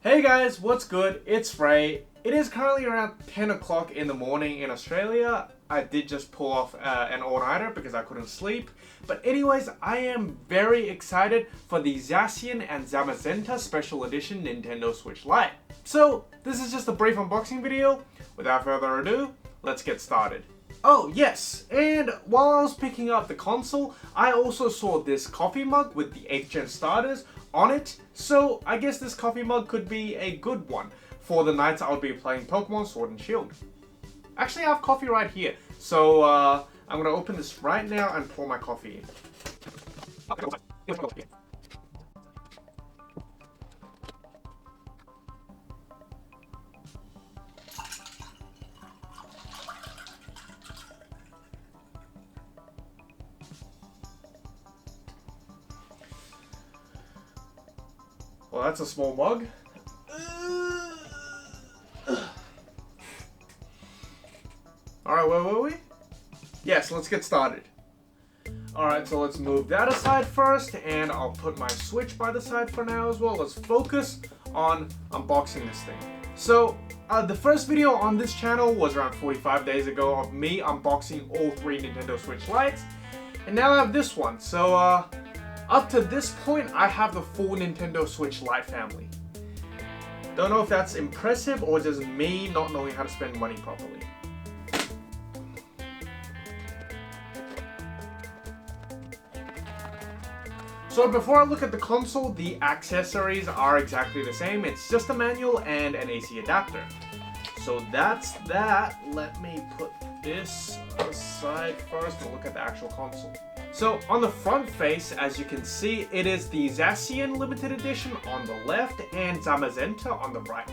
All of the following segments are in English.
Hey guys, what's good? It's Frey. It is currently around 10 o'clock in the morning in Australia. I did just pull off an all-nighter because I couldn't sleep. But anyways, I am very excited for the Zacian and Zamazenta Special Edition Nintendo Switch Lite. So, this is just a brief unboxing video. Without further ado, let's get started. Oh yes, and while I was picking up the console, I also saw this coffee mug with the 8th gen starters on it, so I guess this coffee mug could be a good one for the nights I'll be playing Pokemon Sword and Shield. Actually, I have coffee right here, so I'm going to open this right now and pour my coffee in. Well, that's a small mug. Alright, where were we? Yes, let's get started. Alright, so let's move that aside first, and I'll put my Switch by the side for now as well. Let's focus on unboxing this thing. So, the first video on this channel was around 45 days ago of me unboxing all 3 Nintendo Switch Lites, and now I have this one. So, up to this point, I have the full Nintendo Switch Lite family. Don't know if that's impressive or just me not knowing how to spend money properly. So before I look at the console, the accessories are exactly the same. It's just a manual and an AC adapter. So that's that. Let me put this aside first and look at the actual console. So on the front face, as you can see, it is the Zacian limited edition on the left and Zamazenta on the right.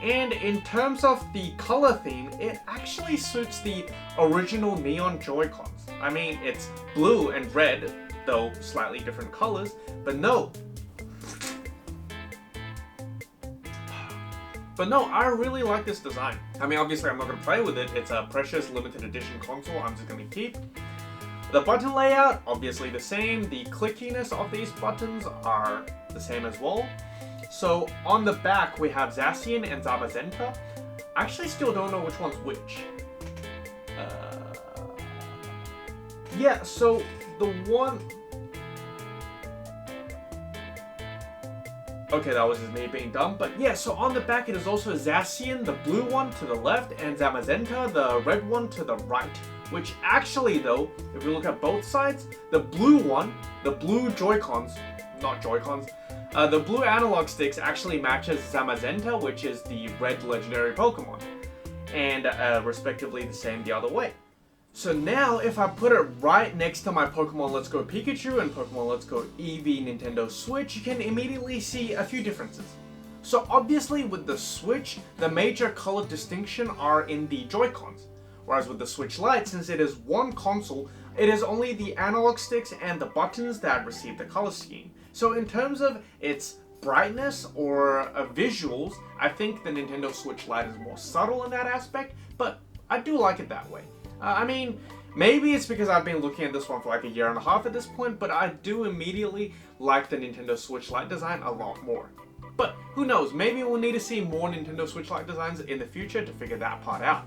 And in terms of the color theme, it actually suits the original Neon Joy-Cons. I mean, it's blue and red, though slightly different colors, but no. I really like this design. I mean, obviously I'm not going to play with it. It's a precious limited edition console I'm just going to keep. The button layout, obviously the same. The clickiness of these buttons are the same as well. So on the back we have Zacian and Zamazenta. I actually still don't know which one's which. Yeah, so the one... Okay, that was just me being dumb. But yeah, so on the back it is also Zacian, the blue one to the left, and Zamazenta, the red one to the right. Which actually though, if you look at both sides, the blue one, the blue Joy-Cons, not Joy-Cons, the blue analog sticks actually matches Zamazenta, which is the red legendary Pokemon. And respectively the same the other way. So now, if I put it right next to my Pokemon Let's Go Pikachu and Pokemon Let's Go Eevee Nintendo Switch, you can immediately see a few differences. So obviously with the Switch, the major color distinction are in the Joy-Cons. Whereas with the Switch Lite, since it is one console, it is only the analog sticks and the buttons that receive the color scheme. So in terms of its brightness or visuals, I think the Nintendo Switch Lite is more subtle in that aspect, but I do like it that way. I mean, maybe it's because I've been looking at this one for like a year and a half at this point, but I do immediately like the Nintendo Switch Lite design a lot more. But who knows, maybe we'll need to see more Nintendo Switch Lite designs in the future to figure that part out.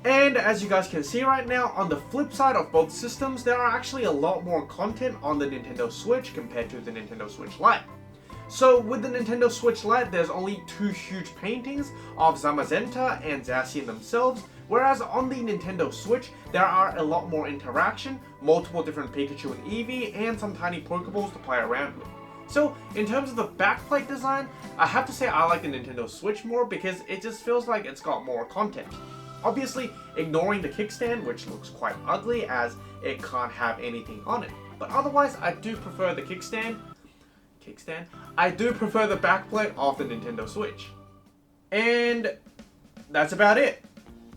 And as you guys can see right now, on the flip side of both systems, there are actually a lot more content on the Nintendo Switch compared to the Nintendo Switch Lite. So with the Nintendo Switch Lite, there's only 2 huge paintings of Zamazenta and Zacian themselves, whereas on the Nintendo Switch, there are a lot more interaction, multiple different Pikachu and Eevee, and some tiny Pokeballs to play around with. So in terms of the backplate design, I have to say I like the Nintendo Switch more because it just feels like it's got more content. Obviously, ignoring the kickstand, which looks quite ugly as it can't have anything on it. But otherwise, I do prefer the kickstand. I do prefer the backplate of the Nintendo Switch. And that's about it.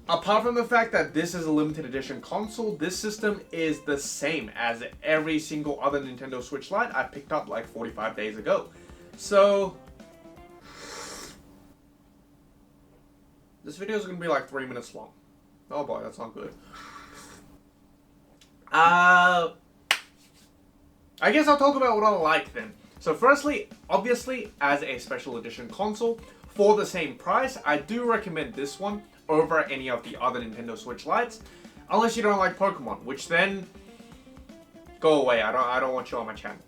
Apart from the fact that this is a limited edition console, this system is the same as every single other Nintendo Switch Lite I picked up like 45 days ago. So this video is going to be like 3 minutes long. Oh boy, that's not good. I guess I'll talk about what I like then. So firstly, obviously, as a special edition console, for the same price, I do recommend this one over any of the other Nintendo Switch Lites, unless you don't like Pokemon, which then go away. I don't want you on my channel.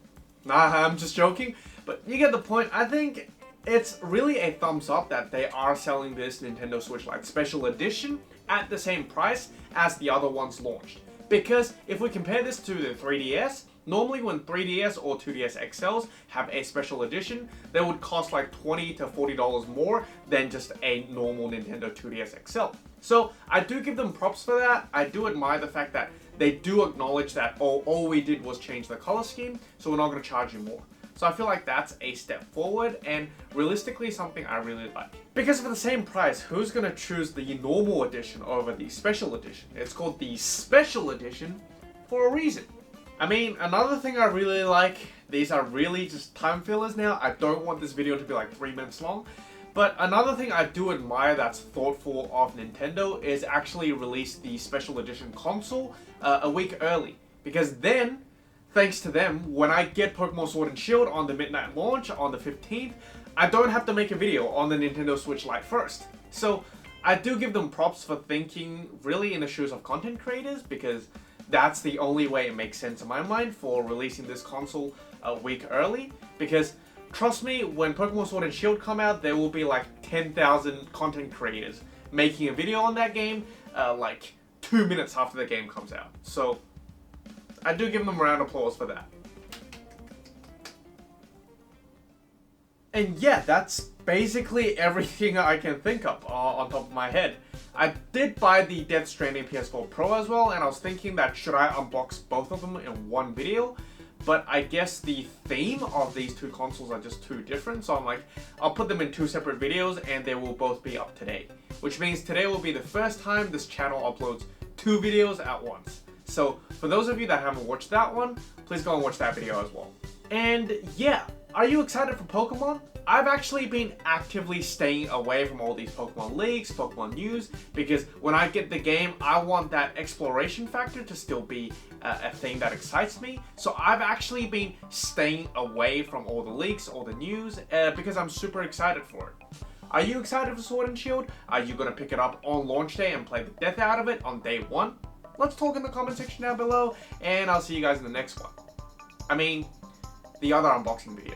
Nah, I'm just joking, but you get the point. I think it's really a thumbs up that they are selling this Nintendo Switch Lite Special Edition at the same price as the other ones launched. Because if we compare this to the 3DS, normally when 3DS or 2DS XLs have a special edition, they would cost like $20 to $40 more than just a normal Nintendo 2DS XL. So I do give them props for that. I do admire the fact that they do acknowledge that, oh, all we did was change the color scheme, so we're not going to charge you more. So I feel like that's a step forward and realistically something I really like. Because for the same price, who's going to choose the normal edition over the special edition? It's called the special edition for a reason. I mean, another thing I really like, these are really just time fillers now. I don't want this video to be like 3 minutes long. But another thing I do admire that's thoughtful of Nintendo is actually release the special edition console a week early. Because then, thanks to them, when I get Pokemon Sword and Shield on the midnight launch on the 15th, I don't have to make a video on the Nintendo Switch Lite first. So I do give them props for thinking really in the shoes of content creators, because that's the only way it makes sense in my mind for releasing this console a week early. Because trust me, when Pokemon Sword and Shield come out, there will be like 10,000 content creators making a video on that game like 2 minutes after the game comes out. So I do give them a round of applause for that. And yeah, that's basically everything I can think of on top of my head. I did buy the Death Stranding PS4 Pro as well, and I was thinking that should I unbox both of them in one video? But I guess the theme of these two consoles are just too different, so I'm like, I'll put them in 2 separate videos and they will both be up today. Which means today will be the first time this channel uploads 2 videos at once. So for those of you that haven't watched that one, please go and watch that video as well. And yeah, are you excited for Pokemon? I've actually been actively staying away from all these Pokemon leaks, Pokemon news, because when I get the game, I want that exploration factor to still be a thing that excites me. So I've actually been staying away from all the leaks, all the news, because I'm super excited for it. Are you excited for Sword and Shield? Are you going to pick it up on launch day and play the death out of it on day 1? Let's talk in the comment section down below, and I'll see you guys in the next one. I mean, the other unboxing video.